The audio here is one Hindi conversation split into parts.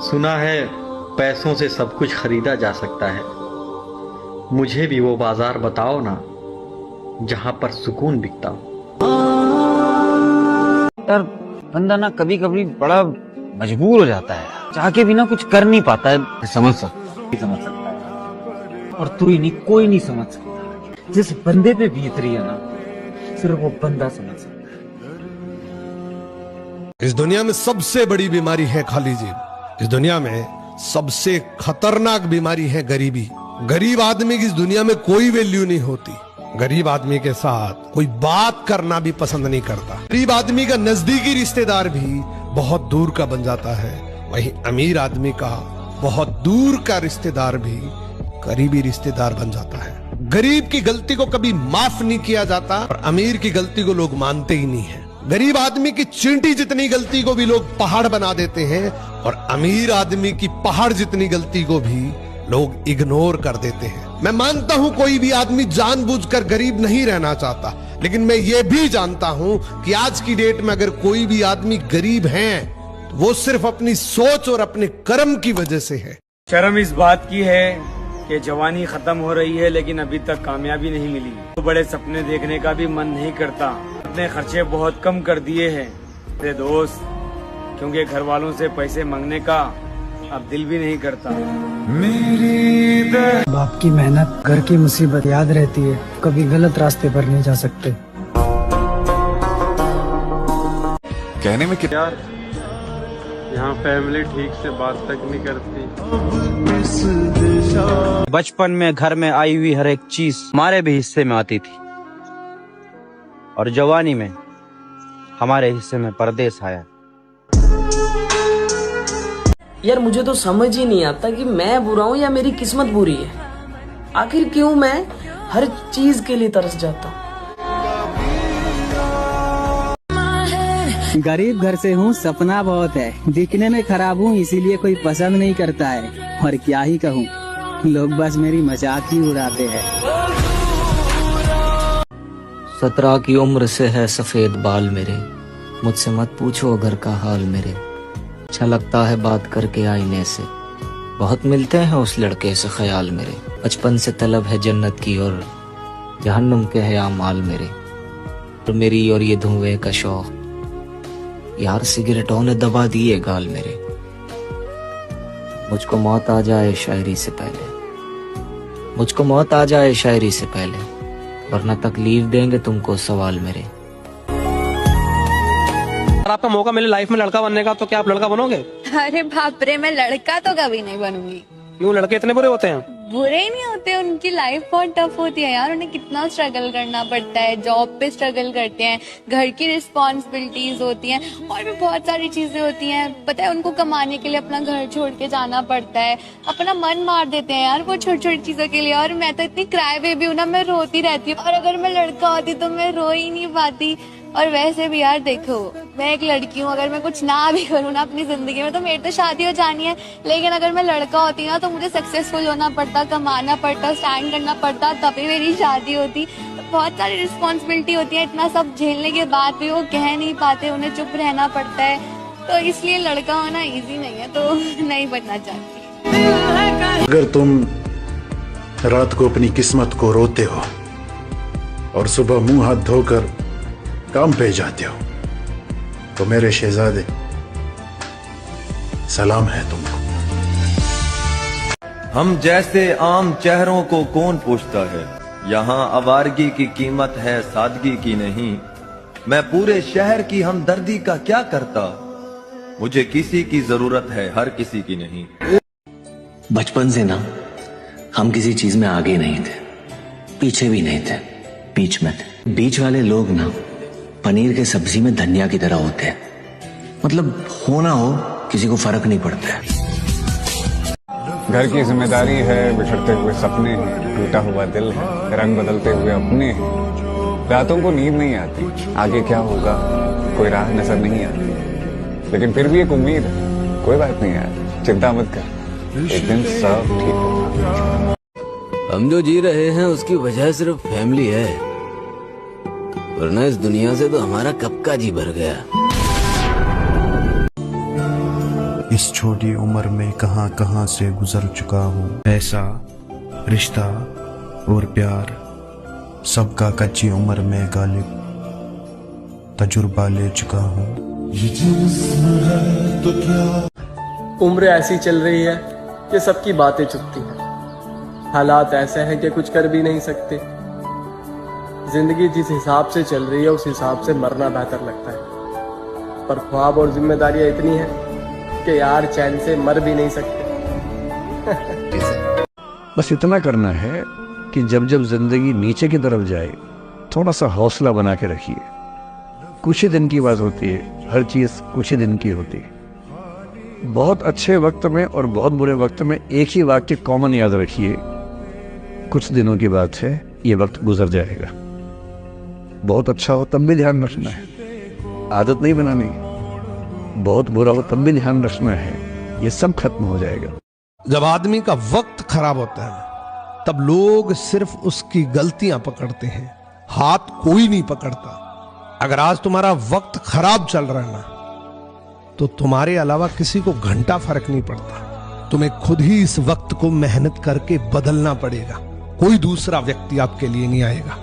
सुना है पैसों से सब कुछ खरीदा जा सकता है। मुझे भी वो बाजार बताओ ना जहां पर सुकून बिकता हो। यार बंदा ना कभी कभी बड़ा मजबूर हो जाता है, चाह के भी ना कुछ कर नहीं पाता है। समझ सकता है और तू ही नहीं, कोई नहीं समझ सकता। जिस बंदे पे बीत रही है ना, सिर्फ वो बंदा समझ सकता है। इस दुनिया में सबसे बड़ी बीमारी है खाली जेब। इस दुनिया में सबसे खतरनाक बीमारी है गरीबी। गरीब आदमी की इस दुनिया में कोई वैल्यू नहीं होती। गरीब आदमी के साथ कोई बात करना भी पसंद नहीं करता। गरीब आदमी का नजदीकी रिश्तेदार भी बहुत दूर का बन जाता है, वहीं अमीर आदमी का बहुत दूर का रिश्तेदार भी करीबी रिश्तेदार बन जाता है। गरीब की गलती को कभी माफ नहीं किया जाता और अमीर की गलती को लोग मानते ही नहीं है। गरीब आदमी की चींटी जितनी गलती को भी लोग पहाड़ बना देते हैं और अमीर आदमी की पहाड़ जितनी गलती को भी लोग इग्नोर कर देते हैं। मैं मानता हूं कोई भी आदमी जानबूझकर गरीब नहीं रहना चाहता, लेकिन मैं ये भी जानता हूं कि आज की डेट में अगर कोई भी आदमी गरीब है तो वो सिर्फ अपनी सोच और अपने कर्म की वजह से है। शर्म इस बात की है कि जवानी खत्म हो रही है लेकिन अभी तक कामयाबी नहीं मिली। तो बड़े सपने देखने का भी मन नहीं करता। अपने खर्चे बहुत कम कर दिए हैं मेरे दोस्त, क्योंकि घर वालों से पैसे मांगने का अब दिल भी नहीं करता। बाप की मेहनत, घर की मुसीबत याद रहती है, कभी गलत रास्ते पर नहीं जा सकते। कहने में क्या यार, यहाँ फैमिली ठीक से बात तक नहीं करती। बचपन में घर में आई हुई हर एक चीज हमारे भी हिस्से में आती थी और जवानी में हमारे हिस्से में परदेस आया। यार मुझे तो समझ ही नहीं आता कि मैं बुरा हूँ या मेरी किस्मत बुरी है। आखिर क्यों मैं हर चीज के लिए तरस जाता हूँ। गरीब घर से हूँ, सपना बहुत है, दिखने में खराब हूँ इसीलिए कोई पसंद नहीं करता है। और क्या ही कहूँ, लोग बस मेरी मजाक ही उड़ाते हैं। 17 की उम्र से है सफेद बाल मेरे, मुझसे मत पूछो घर का हाल मेरे। अच्छा लगता है बात करके आईने से, बहुत मिलते हैं उस लड़के से ख्याल मेरे। बचपन से तलब है जन्नत की और जहन्नुम के है आमाल मेरे। और मेरी और ये धुएं का शौक, यार सिगरेटों ने दबा दिए गाल मेरे। मुझको मौत आ जाए शायरी से पहले, मुझको मौत आ जाए शायरी से पहले, वरना तकलीफ देंगे तुमको सवाल मेरे। अगर आपका मौका मिले लाइफ में लड़का बनने का तो क्या आप लड़का बनोगे? अरे बाप रे, मैं लड़का तो कभी नहीं बनूंगी। क्यों, लड़के इतने बुरे होते हैं? बुरे ही नहीं होते, उनकी लाइफ बहुत टफ होती है यार। उन्हें कितना स्ट्रगल करना पड़ता है, जॉब पे स्ट्रगल करते हैं, घर की रिस्पॉन्सिबिलिटीज होती हैं और भी बहुत सारी चीजें होती हैं। पता है उनको कमाने के लिए अपना घर छोड़ के जाना पड़ता है, अपना मन मार देते हैं यार वो छोटी छोटी चीजों के लिए। और मैं तो इतनी क्राई बेबी हूँ ना, मैं रोती रहती हूँ। और अगर मैं लड़का होती तो मैं रो ही नहीं पाती। और वैसे भी यार देखो, मैं एक लड़की हूँ, अगर मैं कुछ ना भी करूँ ना अपनी जिंदगी में तो मेरी तो शादी हो जानी है। लेकिन अगर मैं लड़का होती ना तो मुझे सक्सेसफुल होना पड़ता, कमाना पड़ता, स्टैंड करना पड़ता, तभी मेरी शादी होती। तो बहुत सारी रिस्पॉन्सिबिलिटी होती है। इतना सब झेलने के बाद भी वो कह नहीं पाते, उन्हें चुप रहना पड़ता है। तो इसलिए लड़का होना ईजी नहीं है, तो नहीं बनना चाहती। अगर तुम रात को अपनी किस्मत को रोते हो और सुबह मुंह हाथ धोकर काम पे जाते हो तो मेरे शहजादे सलाम है तुमको। हम जैसे आम चेहरों को कौन पूछता है, यहाँ आवारगी की कीमत है सादगी की नहीं। मैं पूरे शहर की हमदर्दी का क्या करता, मुझे किसी की जरूरत है हर किसी की नहीं। बचपन से ना हम किसी चीज में आगे नहीं थे, पीछे भी नहीं थे, बीच में थे। बीच वाले लोग ना पनीर के सब्जी में धनिया की तरह होते हैं, मतलब हो ना हो किसी को फर्क नहीं पड़ता है। घर की जिम्मेदारी है, बिछड़ते हुए सपने हैं, टूटा हुआ दिल है, रंग बदलते हुए अपने हैं। रातों को नींद नहीं आती, आगे क्या होगा कोई राह नजर नहीं आती, लेकिन फिर भी एक उम्मीद है। कोई बात नहीं यार, चिंता मत कर, एक दिन सब ठीक होगा। हम जो जी रहे हैं उसकी वजह सिर्फ फैमिली है, वरना इस दुनिया से तो हमारा कब का जी भर गया। इस छोटी उम्र में कहां कहां से गुजर चुका हूं। पैसा, रिश्ता और प्यार सबका कच्ची उम्र में गालिब तजुर्बा ले चुका हूं। उम्र ऐसी चल रही है कि सबकी बातें चुभती हैं। हालात ऐसे हैं कि कुछ कर भी नहीं सकते। जिंदगी जिस हिसाब से चल रही है उस हिसाब से मरना बेहतर लगता है, पर ख्वाब और जिम्मेदारियां इतनी हैं कि यार चैन से मर भी नहीं सकते। बस इतना करना है कि जब जब जिंदगी नीचे की तरफ जाए थोड़ा सा हौसला बना के रखिए। कुछ ही दिन की बात होती है, हर चीज कुछ ही दिन की होती है। बहुत अच्छे वक्त में और बहुत बुरे वक्त में एक ही वाक्य कॉमन याद रखिए, कुछ दिनों की बात है, ये वक्त गुजर जाएगा। बहुत अच्छा हो तब भी ध्यान रखना है, आदत नहीं बनानी। बहुत बुरा हो तब भी ध्यान रखना है, ये सब खत्म हो जाएगा। जब आदमी का वक्त खराब होता है तब लोग सिर्फ उसकी गलतियां पकड़ते हैं, हाथ कोई नहीं पकड़ता। अगर आज तुम्हारा वक्त खराब चल रहा है ना, तो तुम्हारे अलावा किसी को घंटा फर्क नहीं पड़ता। तुम्हें खुद ही इस वक्त को मेहनत करके बदलना पड़ेगा, कोई दूसरा व्यक्ति आपके लिए नहीं आएगा।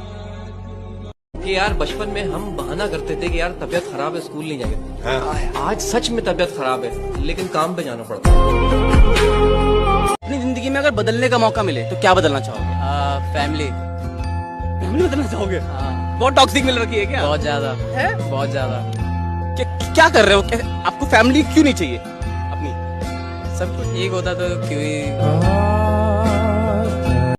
कि यार बचपन में हम बहाना करते थे कि यार तबीयत खराब है, स्कूल नहीं जाएंगे। आज सच में तबीयत खराब है लेकिन काम पे जाना पड़ता है। अपनी जिंदगी में अगर बदलने का मौका मिले तो क्या बदलना चाहोगे? फैमिली। फैमिली बदलना चाहोगे? बहुत टॉक्सिक मिल रखी है क्या? बहुत ज्यादा है, बहुत ज्यादा। क्या कर रहे हो? आपको फैमिली क्यों नहीं चाहिए अपनी? सब कुछ ठीक होता तो क्यों ही